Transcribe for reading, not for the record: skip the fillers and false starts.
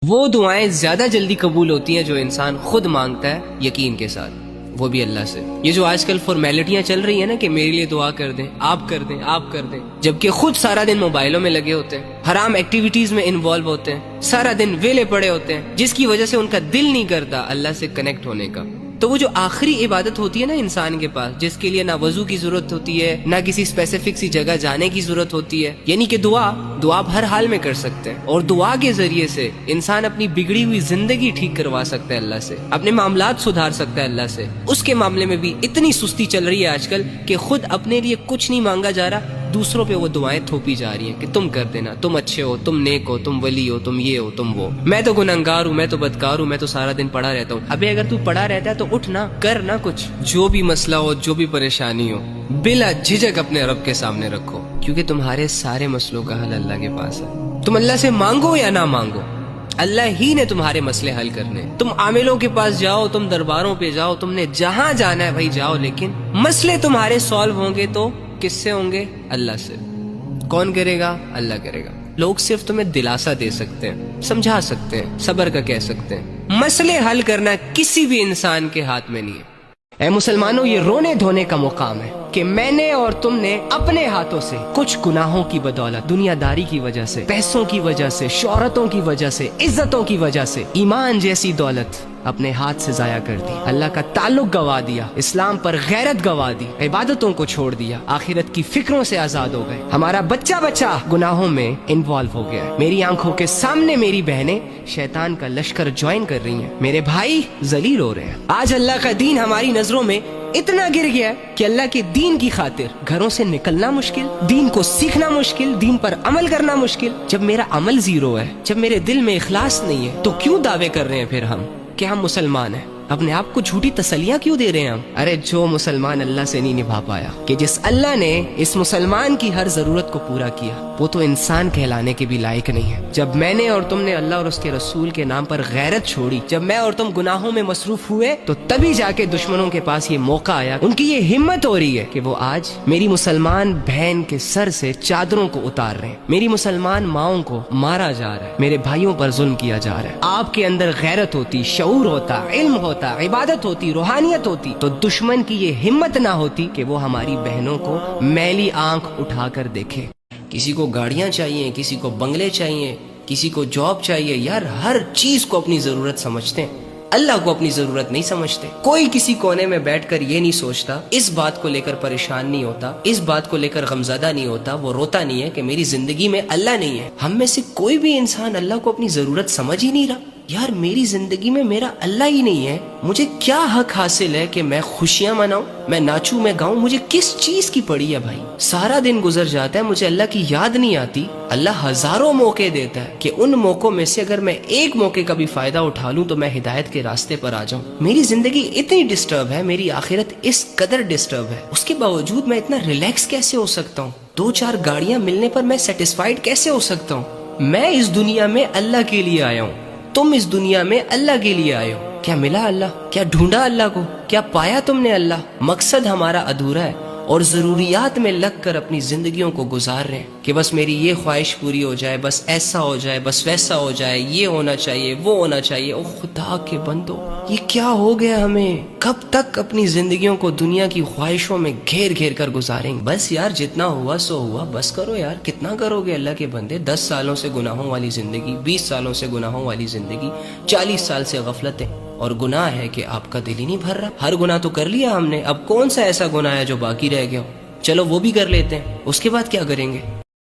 وہ دعائیں زیادہ جلدی قبول ہوتی ہیں جو انسان خود مانگتا ہے یقین کے ساتھ، وہ بھی اللہ سے۔ یہ جو آج کل فارمیلٹیاں چل رہی ہیں نا کہ میرے لیے دعا کر دیں، آپ کر دیں، آپ کر دیں، جبکہ خود سارا دن موبائلوں میں لگے ہوتے ہیں، حرام ایکٹیویٹیز میں انوالو ہوتے ہیں، سارا دن ویلے پڑے ہوتے ہیں، جس کی وجہ سے ان کا دل نہیں کرتا اللہ سے کنیکٹ ہونے کا۔ تو وہ جو آخری عبادت ہوتی ہے نا انسان کے پاس، جس کے لیے نہ وضو کی ضرورت ہوتی ہے، نہ کسی اسپیسیفک سی جگہ جانے کی ضرورت ہوتی ہے، یعنی کہ دعا آپ ہر حال میں کر سکتے ہیں، اور دعا کے ذریعے سے انسان اپنی بگڑی ہوئی زندگی ٹھیک کروا سکتا ہے اللہ سے، اپنے معاملات سدھار سکتا ہے اللہ سے۔ اس کے معاملے میں بھی اتنی سستی چل رہی ہے آج کل کہ خود اپنے لیے کچھ نہیں مانگا جا رہا، دوسروں پہ وہ دعائیں تھوپی جا رہی ہیں کہ تم کر دینا، تم اچھے ہو، تم نیک ہو، تم ولی ہو، تم یہ ہو، تم وہ، میں تو گنہگار ہوں، میں تو بدکار ہوں، میں تو سارا دن پڑا رہتا ہوں۔ ابے اگر تو پڑا رہتا ہے تو اٹھ نہ، کر نہ کچھ، جو بھی مسئلہ ہو، جو بھی پریشانی ہو، بلا جھجک اپنے رب کے سامنے رکھو، کیونکہ تمہارے سارے مسئلوں کا حل اللہ کے پاس ہے۔ تم اللہ سے مانگو یا نہ مانگو، اللہ ہی نے تمہارے مسئلے حل کرنے۔ تم عاملوں کے پاس جاؤ، تم درباروں پہ جاؤ، تم نے جہاں جانا ہے بھائی جاؤ، لیکن مسئلے تمہارے سالو ہوں گے تو کس سے ہوں گے؟ اللہ سے۔ کون کرے گا؟ اللہ کرے گا۔ لوگ صرف تمہیں دلاسا دے سکتے ہیں، سمجھا سکتے ہیں، صبر کا کہہ سکتے ہیں، مسئلے حل کرنا کسی بھی انسان کے ہاتھ میں نہیں ہے۔ اے مسلمانوں، یہ رونے دھونے کا مقام ہے کہ میں نے اور تم نے اپنے ہاتھوں سے کچھ گناہوں کی بدولت، دنیا داری کی وجہ سے، پیسوں کی وجہ سے، شہرتوں کی وجہ سے، عزتوں کی وجہ سے، ایمان جیسی دولت اپنے ہاتھ سے ضائع کر دی، اللہ کا تعلق گوا دیا، اسلام پر غیرت گوا دی، عبادتوں کو چھوڑ دیا، آخرت کی فکروں سے آزاد ہو گئے، ہمارا بچہ گناہوں میں انوالو ہو گیا ہے۔ میری آنکھوں کے سامنے میری بہنیں شیطان کا لشکر جوائن کر رہی ہیں، میرے بھائی ذلیل ہو رہے ہیں۔ آج اللہ کا دین ہماری نظروں میں اتنا گر گیا ہے کہ اللہ کے دین کی خاطر گھروں سے نکلنا مشکل، دین کو سیکھنا مشکل، دین پر عمل کرنا مشکل۔ جب میرا عمل زیرو ہے، جب میرے دل میں اخلاص نہیں ہے، تو کیوں دعوے کر رہے ہیں پھر ہم کہ ہم مسلمان ہیں؟ اپنے آپ کو جھوٹی تسلیاں کیوں دے رہے ہیں ہم؟ ارے جو مسلمان اللہ سے نہیں نبھا پایا، کہ جس اللہ نے اس مسلمان کی ہر ضرورت کو پورا کیا، وہ تو انسان کہلانے کے بھی لائق نہیں ہے۔ جب میں نے اور تم نے اللہ اور اس کے رسول کے نام پر غیرت چھوڑی، جب میں اور تم گناہوں میں مصروف ہوئے، تو تبھی جا کے دشمنوں کے پاس یہ موقع آیا، ان کی یہ ہمت ہو رہی ہے کہ وہ آج میری مسلمان بہن کے سر سے چادروں کو اتار رہے ہیں، میری مسلمان ماؤں کو مارا جا رہا ہے، میرے بھائیوں پر ظلم کیا جا رہا ہے۔ آپ کے اندر غیرت ہوتی، شعور ہوتا، علم ہوتا، عبادت ہوتی، روحانیت ہوتی، تو دشمن کی یہ ہمت نہ ہوتی کہ وہ ہماری بہنوں کو میلی آنکھ اٹھا کر دیکھے۔ کسی کو گاڑیاں چاہیے، کسی کو بنگلے چاہیے، کسی کو جاب چاہیے، یار ہر چیز کو اپنی ضرورت سمجھتے ہیں، اللہ کو اپنی ضرورت نہیں سمجھتے۔ کوئی کسی کونے میں بیٹھ کر یہ نہیں سوچتا، اس بات کو لے کر پریشان نہیں ہوتا، اس بات کو لے کر غمزدہ نہیں ہوتا، وہ روتا نہیں ہے کہ میری زندگی میں اللہ نہیں ہے۔ ہم میں سے کوئی بھی انسان اللہ کو اپنی ضرورت سمجھ ہی نہیں رہا۔ یار میری زندگی میں میرا اللہ ہی نہیں ہے، مجھے کیا حق حاصل ہے کہ میں خوشیاں مناؤں، میں ناچوں، میں گاؤں؟ مجھے کس چیز کی پڑی ہے بھائی؟ سارا دن گزر جاتا ہے، مجھے اللہ کی یاد نہیں آتی۔ اللہ ہزاروں موقع دیتا ہے کہ ان موقعوں میں سے اگر میں ایک موقع کا بھی فائدہ اٹھا لوں تو میں ہدایت کے راستے پر آ جاؤں۔ میری زندگی اتنی ڈسٹرب ہے، میری آخرت اس قدر ڈسٹرب ہے، اس کے باوجود میں اتنا ریلیکس کیسے ہو سکتا ہوں؟ 2-4 گاڑیاں ملنے پر میں سیٹسفائیڈ کیسے ہو سکتا ہوں؟ میں اس دنیا میں اللہ کے لیے آیا ہوں، تم اس دنیا میں اللہ کے لیے آئے ہو۔ کیا ملا اللہ؟ کیا ڈھونڈا اللہ کو؟ کیا پایا تم نے اللہ؟ مقصد ہمارا ادھورا ہے اور ضروریات میں لگ کر اپنی زندگیوں کو گزار رہے ہیں کہ بس میری یہ خواہش پوری ہو جائے، بس ایسا ہو جائے، بس ویسا ہو جائے، یہ ہونا چاہیے، وہ ہونا چاہیے۔ او خدا کے بندو، یہ کیا ہو گیا ہمیں؟ کب تک اپنی زندگیوں کو دنیا کی خواہشوں میں گھیر گھیر کر گزاریں گے؟ بس یار جتنا ہوا سو ہوا، بس کرو یار، کتنا کرو گے اللہ کے بندے؟ 10 سالوں سے گناہوں والی زندگی، 20 سالوں سے گناہوں والی زندگی، 40 سال سے غفلتیں، اور گناہ ہے کہ آپ کا دل ہی نہیں بھر رہا۔ ہر گناہ تو کر لیا ہم نے، اب کون سا ایسا گناہ ہے جو باقی رہ گیا ہو؟ چلو وہ بھی کر لیتے ہیں، اس کے بعد کیا کریں گے؟